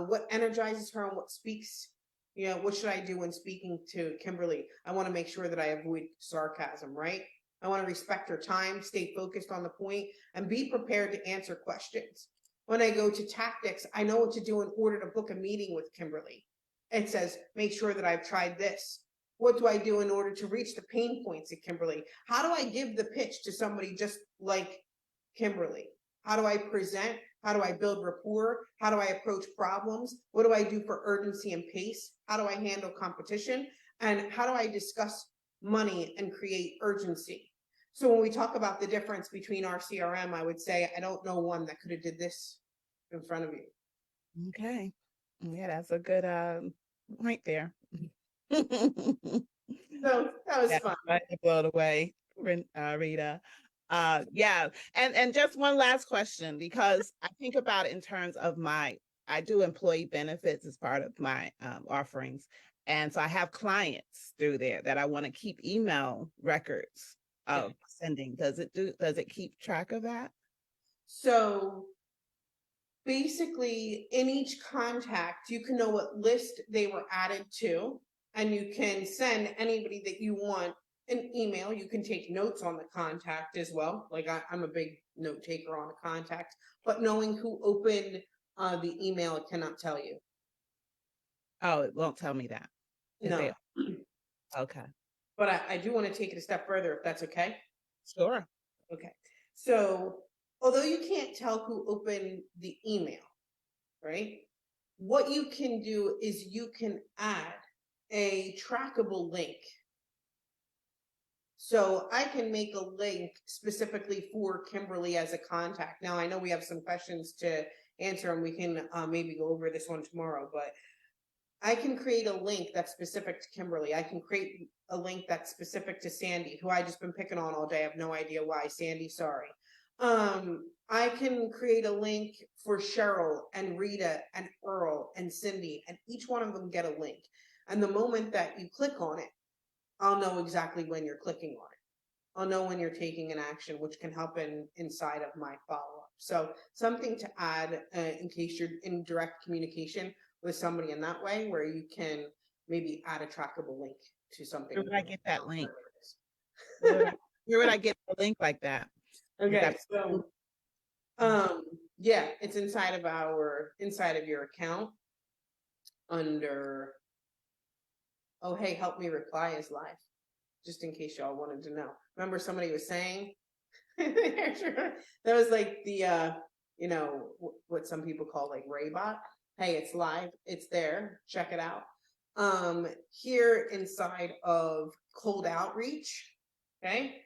what energizes her and what speaks. You know, what should I do when speaking to Kimberly? I want to make sure that I avoid sarcasm, right? I want to respect her time, stay focused on the point, and be prepared to answer questions. When I go to tactics, I know what to do in order to book a meeting with Kimberly. It says, make sure that I've tried this. What do I do in order to reach the pain points at Kimberly? How do I give the pitch to somebody just like Kimberly? How do I present? How do I build rapport? How do I approach problems? What do I do for urgency and pace? How do I handle competition? And how do I discuss money and create urgency? So when we talk about the difference between our CRM, I would say I don't know one that could have did this in front of you. Okay. Yeah, that's a good point there. So that was fun. Blown away, Rita. Yeah, and just one last question, because I think about it in terms of I do employee benefits as part of my offerings, and so I have clients through there that I want to keep email records of sending. Does it keep track of that? So basically, in each contact, you can know what list they were added to, and you can send anybody that you want an email. You can take notes on the contact as well. Like I'm a big note taker on a contact, but knowing who opened the email, it cannot tell you. Oh, it won't tell me that. No. Okay. But I do want to take it a step further, if that's okay. Sure. Okay. So although you can't tell who opened the email, right? What you can do is you can add a trackable link. So I can make a link specifically for Kimberly as a contact. Now, I know we have some questions to answer and we can maybe go over this one tomorrow, but I can create a link that's specific to Kimberly. I can create a link that's specific to Sandy, who I just been picking on all day. I have no idea why. Sandy, sorry. I can create a link for Cheryl and Rita and Earl and Cindy, and each one of them get a link. And the moment that you click on it, I'll know exactly when you're clicking on it. I'll know when you're taking an action, which can help inside of my follow-up. So something to add in case you're in direct communication with somebody in that way, where you can maybe add a trackable link to something. Where would I get that link? Where would I get a link like that? Okay, so yeah, it's inside of your account under, oh hey, help me reply is live, just in case y'all wanted to know. Remember somebody was saying that was like the you know, what some people call like Raybot. Hey, it's live, it's there, check it out. Here inside of cold outreach, okay,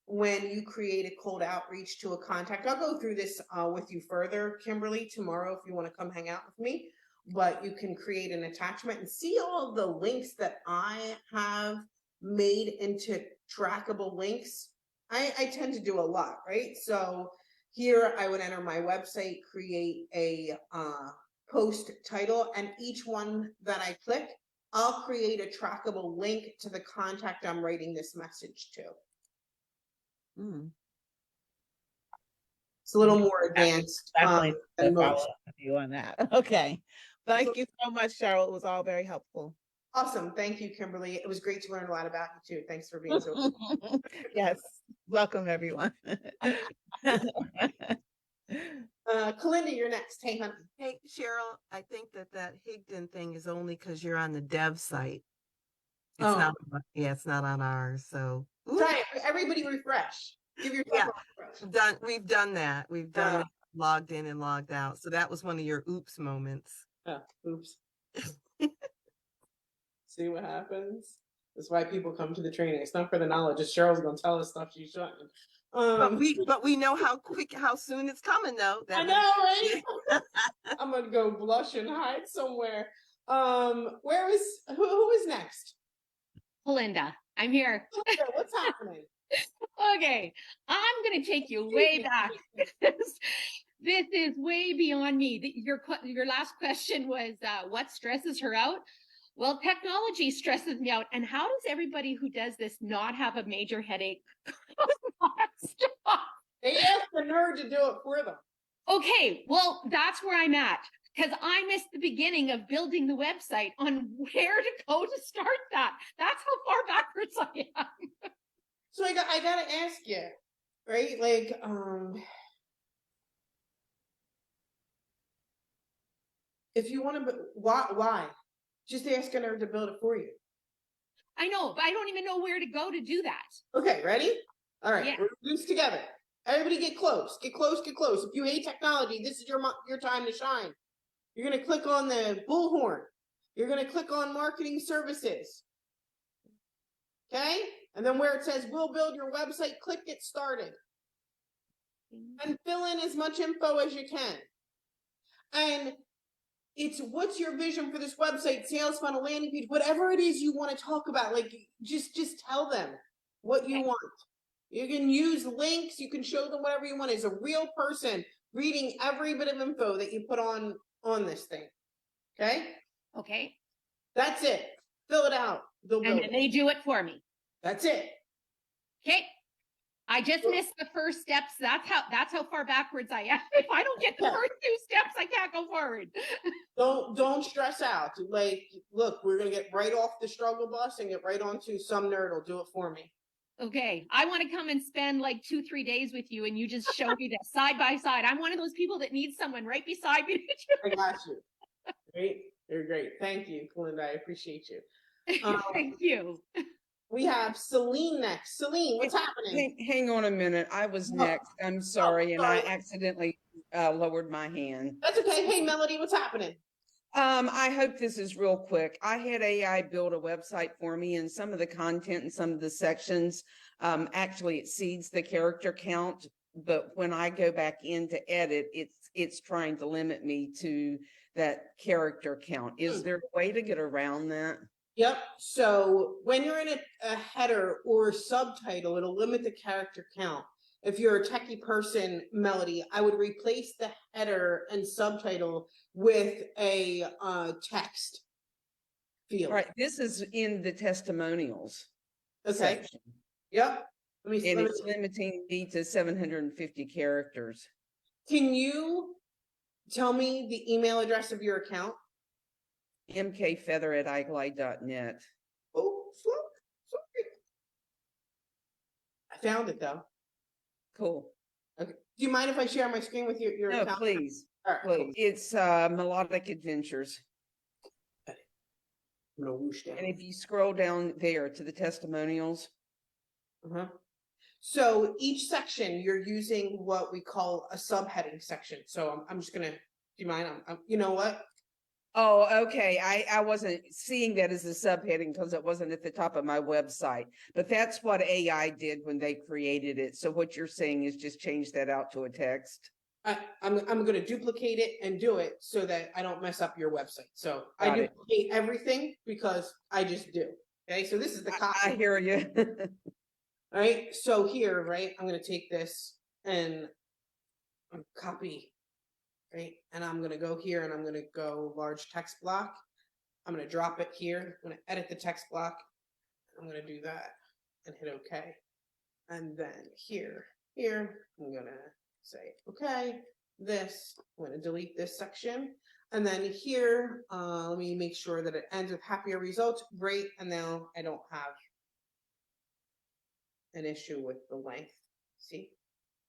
when you create a cold outreach to a contact, I'll go through this with you further, Kimberly, tomorrow if you want to come hang out with me, but you can create an attachment and see all the links that I have made into trackable links. I tend to do a lot, right? So here I would enter my website, create a post title, and each one that I click, I'll create a trackable link to the contact I'm writing this message to. It's a little more advanced. Definitely Than follow most. up with you on that. Okay. Thank you so much, Cheryl. It was all very helpful. Awesome. Thank you, Kimberly. It was great to learn a lot about you too. Thanks for being so. Yes. Welcome, everyone. Kalinda, you're next. Hey, honey. Hey, Cheryl, I think that Higdon thing is only because you're on the dev site. It's not, yeah, it's not on ours. So Try it. Everybody refresh. Give yourself a refresh. We've done that. We've done that, logged in and logged out. So that was one of your oops moments. Oops. See what happens? That's why people come to the training. It's not for the knowledge. It's Cheryl's gonna tell us stuff she shouldn't. But we know how soon it's coming though. I know, right? I'm gonna go blush and hide somewhere. Who is next? Belinda, I'm here. What's happening? Okay, I'm going to take you way back. This is way beyond me. Your last question was, what stresses her out? Well, technology stresses me out. And how does everybody who does this not have a major headache? They asked the nerd to do it for them. Okay, well, that's where I'm at. Because I missed the beginning of building the website on where to go to start that. That's how far backwards I am. So I gotta ask you, right? Like, if you want to, why? Just asking her to build it for you. I know, but I don't even know where to go to do that. Okay, ready? All right, Yeah. we're gonna do this together. Everybody get close, get close, get close. If you hate technology, this is your time to shine. You're gonna click on the bullhorn. You're gonna click on marketing services. Okay? And then where it says, we'll build your website, click get started. And fill in as much info as you can. And it's what's your vision for this website, sales funnel, landing page, whatever it is you want to talk about. Like, just tell them what you want. You can use links. You can show them whatever you want. As a real person reading every bit of info that you put on this thing. Okay? Okay. That's it. Fill it out. And then they do it for me. That's it. Okay. I just missed the first steps. That's how far backwards I am. If I don't get the first 2 steps, I can't go forward. Don't stress out. Like, look, we're gonna get right off the struggle bus and get right onto some nerd will do it for me. Okay. I want to come and spend like 2-3 days with you and you just show me that side by side. I'm one of those people that needs someone right beside me. I got you. Great. You're great. Thank you, Kalinda. I appreciate you. Thank you. We have Celine next. Celine, what's happening? Hang on a minute. I was next. I'm sorry, and I accidentally lowered my hand. That's okay. Hey, Melody, what's happening? I hope this is real quick. I had AI build a website for me, and some of the content and some of the sections actually exceeds the character count. But when I go back in to edit, it's trying to limit me to that character count. Is there a way to get around that? Yep. So when you're in a header or a subtitle, it'll limit the character count. If you're a techie person, Melody, I would replace the header and subtitle with a text field. All right, this is in the testimonials. Okay. Section, Yep. Let me. and Let it's me limiting me to 750 characters. can you tell me the email address of your account? mkfeather@iglide.net. Oh, sorry. I found it though. Cool. Okay. Do you mind if I share my screen with your No, account? please, All right. please. Cool. It's Melodic Adventures. I'm gonna whoosh down. And if you scroll down there to the testimonials, Uh-huh. So each section you're using what we call a subheading section. So I'm just gonna. Do you mind? You know what? oh, okay. I wasn't seeing that as a subheading because it wasn't at the top of my website. But that's what AI did when they created it. So what you're saying is just change that out to a text. I'm going to duplicate it and do it so that I don't mess up your website. So I Got it. duplicate everything because I just do. Okay, so this is the copy. I hear you. All right, so here, right, I'm going to take this and copy, right, and I'm going to go here and I'm going to go large text block. I'm going to drop it here. I'm going to edit the text block. I'm going to do that and hit OK. And then here, I'm going to say, okay, this, I'm going to delete this section. And then here, let me make sure that it ends with happier results. Great. And now I don't have an issue with the length. See?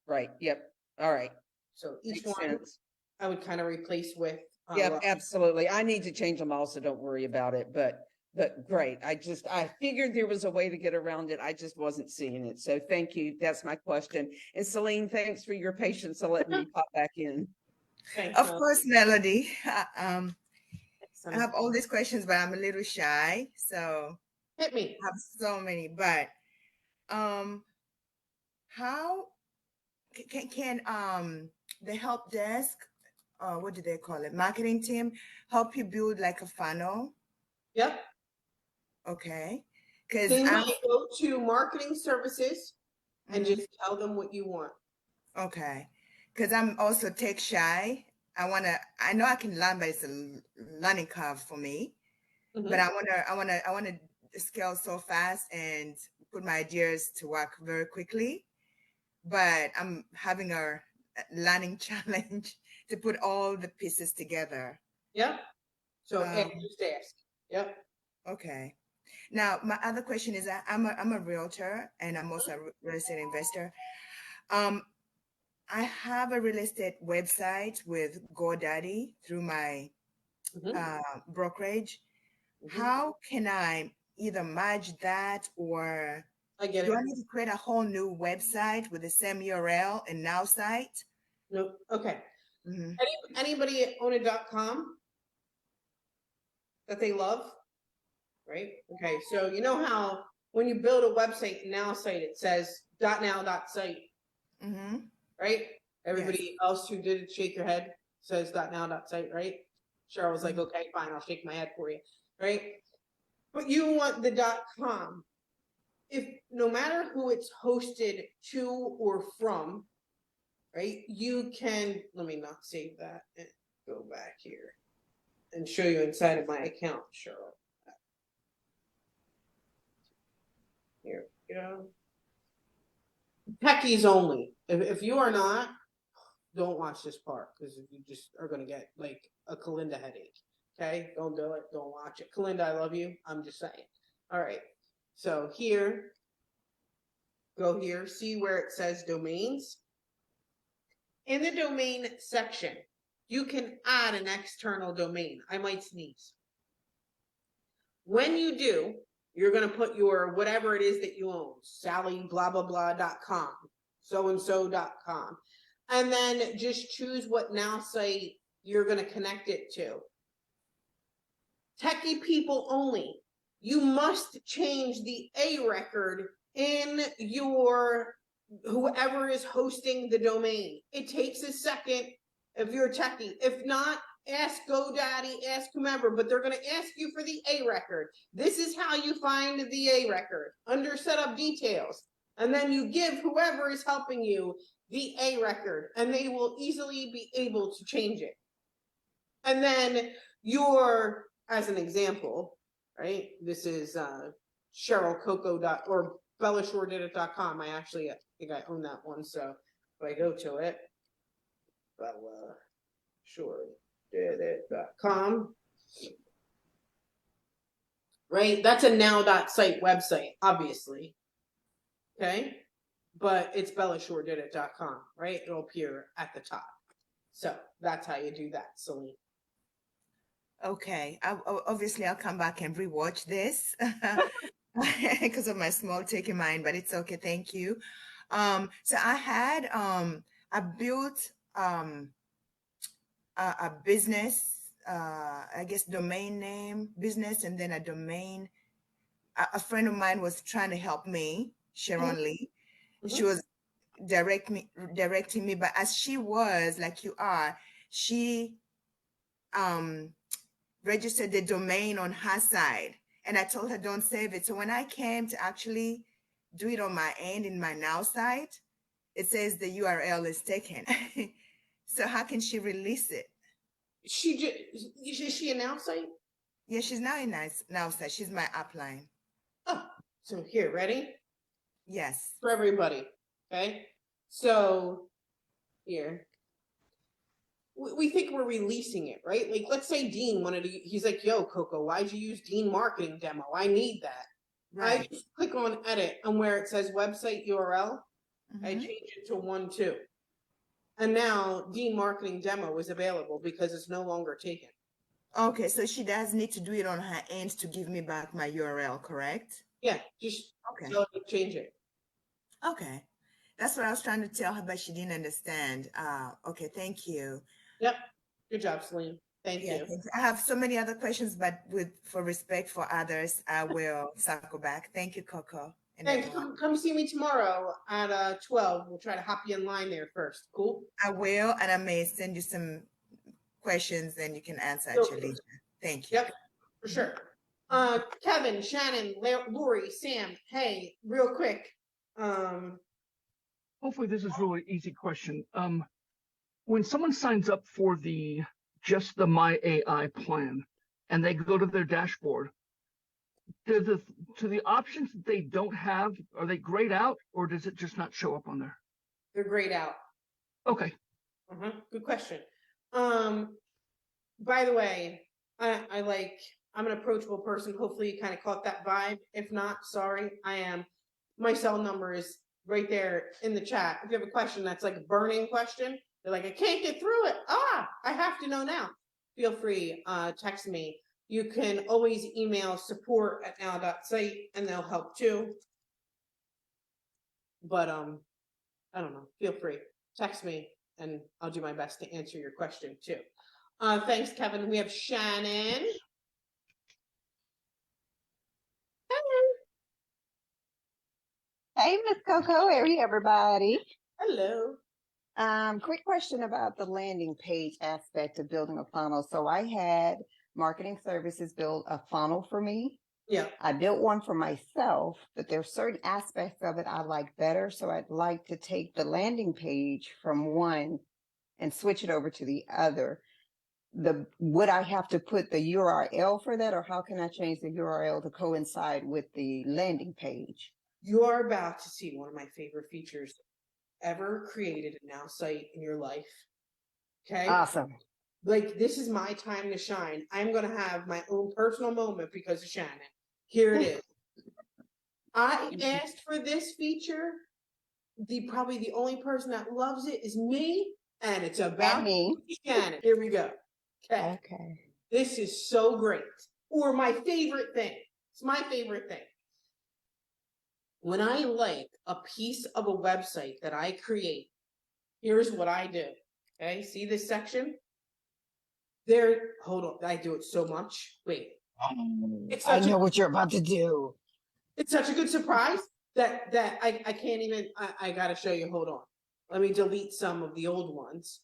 Right. Yep. All right. So each Makes one sense. I would kind of replace with. Yep, absolutely. I need to change them all, so don't worry about it. But great. I figured there was a way to get around it. I just wasn't seeing it. So thank you. That's my question. And Celine, thanks for your patience on letting me pop back in. Thanks, Of Melody. course, Melody. I Excellent. have all these questions, but I'm a little shy. So Hit me. I have so many. But how can the help desk, what do they call it, marketing team, help you build like a funnel? Yep. Okay. Because They might go to marketing services and Mhm. just tell them what you want. Okay. Because I'm also tech shy. I know I can learn, but it's a learning curve for me. Mhm. But I wanna scale so fast and put my ideas to work very quickly. But I'm having a learning challenge to put all the pieces together. Yep. So Um, just ask. Yep. Okay. Now, my other question is I'm a realtor and I'm also a real estate investor. I have a real estate website with GoDaddy through my brokerage. How can I either merge that or I get do it. I need to create a whole new website with the same URL and Nowsite? No. Okay. Mhm. Anybody own a .com that they love? Right? Okay. So you know how when you build a website now site, it says .now.site, Mhm. right? Everybody else who did it shake your head says .now.site, right? Cheryl was like, okay, fine, I'll shake my head for you, right? But you want the .com. If no matter who it's hosted to or from, right? You can, let me not save that and go back here and show you inside of my account, Cheryl. Here we go. Techies only. If you are not, don't watch this part because you just are going to get like a Kalinda headache. Okay, don't do it. Don't watch it. Kalinda, I love you. I'm just saying. All right. So here, go here. See where it says domains. In the domain section, you can add an external domain. I might sneeze. When you do, you're going to put your whatever it is that you own, Sally blah blah blah.com, so-and-so.com, and then just choose what now site you're going to connect it to. techie people only. You must change the A record in your, whoever is hosting the domain. It takes a second if you're a techie. If not, ask GoDaddy, ask whomever, but they're going to ask you for the A record. This is how you find the A record under setup details. And then you give whoever is helping you the A record, and they will easily be able to change it. And then your, as an example, right? This is CherylCoco. Or BellaShoreDidIt.com. I actually think I own that one. So if I go to it, BellaShoreDidIt.com. Right? That's a now.site website, obviously. Okay? But it's BellaShoreDidIt.com, right? It'll appear at the top. So that's how you do that, Celine. Okay, obviously I'll come back and rewatch this because of my small take mind, but it's okay. Thank you. So I had I built a business, I guess domain name business, and then a domain. A friend of mine was trying to help me, Sharon Lee. She was directing me, but as she was like you are, she registered the domain on her side, and I told her don't save it. So when I came to actually do it on my end in my Now site, it says the URL is taken. So how can she release it? Is she a Now site? Yeah, she's now in Now site. She's my upline. Oh, so here, ready? Yes. For everybody, okay? So here, we think we're releasing it, right? Like, let's say Dean wanted to, he's like, yo, Coco, why'd you use Dean marketing demo? I need that. Right. I just click on edit, and where it says website URL, I change it to 1.2. And now Dean marketing demo is available because it's no longer taken. Okay, so she does need to do it on her end to give me back my URL, correct? Yeah, just change it. Okay. That's what I was trying to tell her, but she didn't understand. Okay, thank you. Yep. Good job, Celine. Thank you. I have so many other questions, but for respect for others, I will circle back. Thank you, Coco. Thanks. Come see me tomorrow at 12. We'll try to hop you in line there first. Cool? I will, and I may send you some questions and you can answer at your leisure. Thank you. Yep, for sure. Kevin, Shannon, Lori, Sam, hey, real quick. Hopefully this is a really easy question. When someone signs up for just the My AI plan and they go to their dashboard, to the options that they don't have, are they grayed out, or does it just not show up on there? They're grayed out. Okay. Good question. By the way, I'm an approachable person. Hopefully you kind of caught that vibe. If not, sorry, I am. My cell number is right there in the chat. If you have a question that's like a burning question, they're like, I can't get through it. I have to know now. Feel free, text me. You can always email support@now.site and they'll help too. But I don't know. Feel free. Text me and I'll do my best to answer your question too. Thanks, Kevin. We have Shannon. Hey, Miss Coco. Hey, everybody. Hello. Quick question about the landing page aspect of building a funnel. So I had marketing services build a funnel for me. Yeah. I built one for myself, but there's certain aspects of it I like better. So I'd like to take the landing page from one and switch it over to the other. Would I have to put the URL for that, or how can I change the URL to coincide with the landing page? You are about to see one of my favorite features ever created in Nowsite in your life. Okay. Awesome. Like, this is my time to shine. I'm going to have my own personal moment because of Shannon. Here it is. I asked for this feature. Probably the only person that loves it is me, and it's about me. Shannon. Here we go. Okay. Okay. This is so great. Or my favorite thing. It's my favorite thing. When I like a piece of a website that I create, here's what I do. Okay, see this section? Hold on, I do it so much. Wait, It's I such know a, what you're about to do. it's such a good surprise that I can't even, I gotta show you, hold on. Let me delete some of the old ones.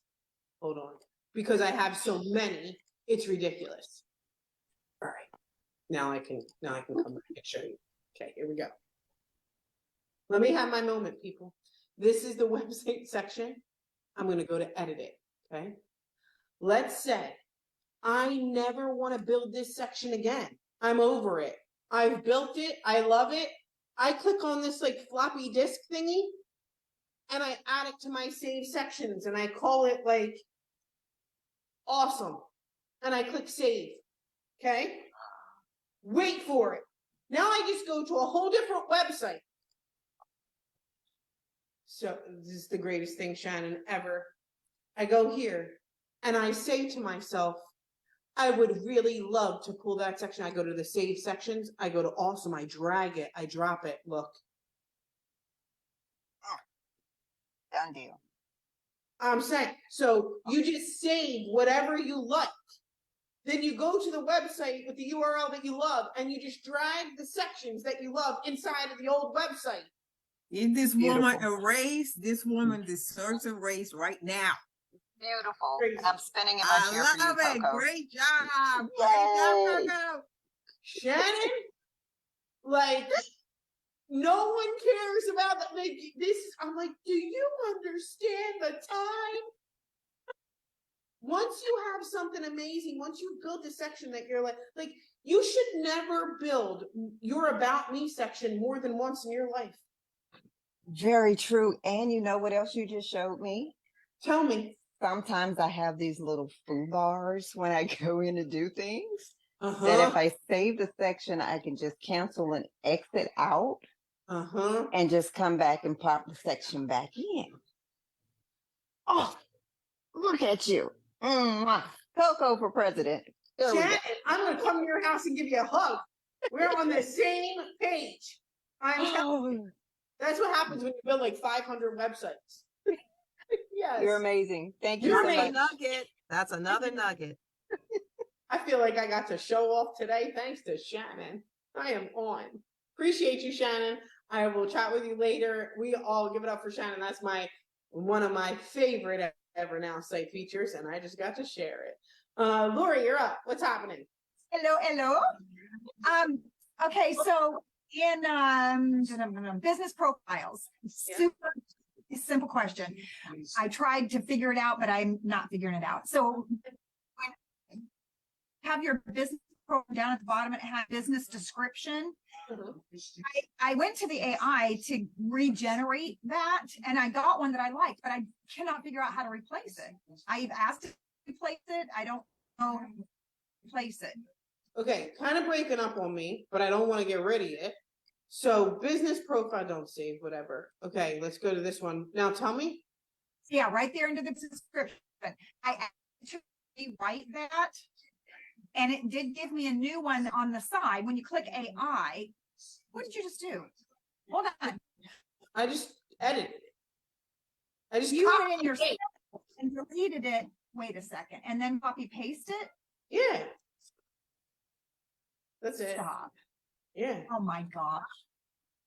Hold on, because I have so many, it's ridiculous. All right, now I can come back and show you. Okay, here we go. Let me have my moment, people. This is the website section. I'm going to go to edit it. Okay. Let's say I never want to build this section again. I'm over it. I've built it. I love it. I click on this like floppy disk thingy and I add it to my save sections and I call it like awesome. And I click save. Okay. Wait for it. Now I just go to a whole different website. So this is the greatest thing, Shannon, ever. I go here and I say to myself, I would really love to pull that section. I go to the save sections. I go to awesome. I drag it. I drop it. Look. Done deal. I'm saying, so you just save whatever you like. Then you go to the website with the URL that you love and you just drag the sections that you love inside of the old website. If this woman Beautiful. erased, this woman deserves a raise right now. Beautiful. Crazy. And I'm spinning in my I chair for you, love it. Coco. Great job. Yay. Great job, Coco. Shannon, like, no one cares about that. Like, this is, I'm like, do you understand the time? Once you have something amazing, once you've built a section that you're like, you should never build your About Me section more than once in your life. Very true. And you know what else you just showed me? Tell me. Sometimes I have these little foo bars when I go in to do things. Uh-huh. That if I save the section, I can just cancel and exit out. Uh-huh. And just come back and pop the section back in. Oh, look at you. Mwah. Coco for president. There we go. Shannon, I'm going to come to your house and give you a hug. We're on the same page. I'm telling you. That's what happens when you build like 500 websites. Yes. You're amazing. Thank you You're so a much. nugget. That's another nugget. I feel like I got to show off today thanks to Shannon. I am on. Appreciate you, Shannon. I will chat with you later. We all give it up for Shannon. That's one of my favorite ever Nowsite features, and I just got to share it. Lori, you're up. What's happening? Hello. Okay, so in business profiles, super simple question. I tried to figure it out, but I'm not figuring it out. So when you have your business profile down at the bottom, it has business description. I went to the AI to regenerate that, and I got one that I liked, but I cannot figure out how to replace it. I've asked it to replace it. I don't know how to replace it. Okay, kind of breaking up on me, but I don't want to get rid of it. So business profile, don't save, whatever. Okay, let's go to this one. Now tell me. Yeah, right there into the description. I actually write that, and it did give me a new one on the side. When you click AI, what did you just do? Hold on. I just edited it. I just You went in yourself and deleted it. Wait a second, and then copy paste it. Yeah. That's it. Stop. Yeah. Oh my gosh.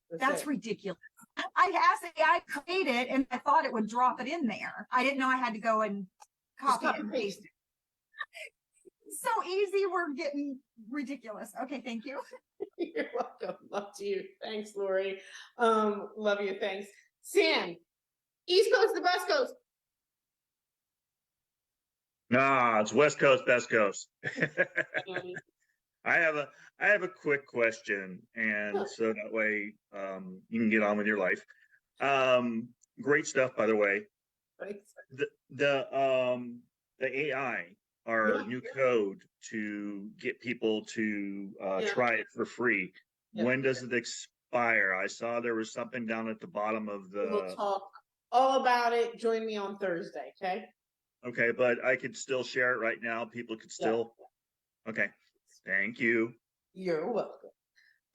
That's That's ridiculous. I asked AI to create it, and I thought it would drop it in there. I didn't know I had to go and copy it and paste it. So easy, we're getting ridiculous. Okay, thank you. You're welcome. Love to you. Thanks, Lori. Love you. Thanks. Sam, East Coast, the West Coast. Nah, it's West Coast, best coast. I have a quick question, and so that way you can get on with your life. Great stuff, by the way. Thanks. The AI, our new code to get people to try it for free. Yeah. When does it expire? I saw there was something down at the bottom of the. We'll talk all about it. Join me on Thursday, okay? Okay, but I could still share it right now. People could still. Yeah. Okay. Thank you. You're welcome.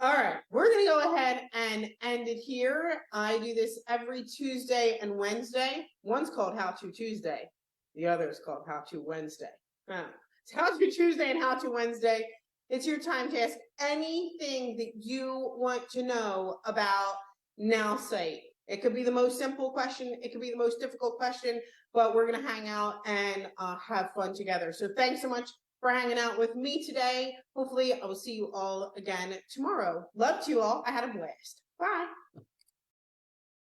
All right, we're going to go ahead and end it here. I do this every Tuesday and Wednesday. One's called How To Tuesday. The other is called How To Wednesday. It's How To Tuesday and How To Wednesday. It's your time to ask anything that you want to know about Nowsite. It could be the most simple question. It could be the most difficult question, but we're going to hang out and have fun together. So thanks so much for hanging out with me today. Hopefully I will see you all again tomorrow. Love to you all. I had a blast. Bye.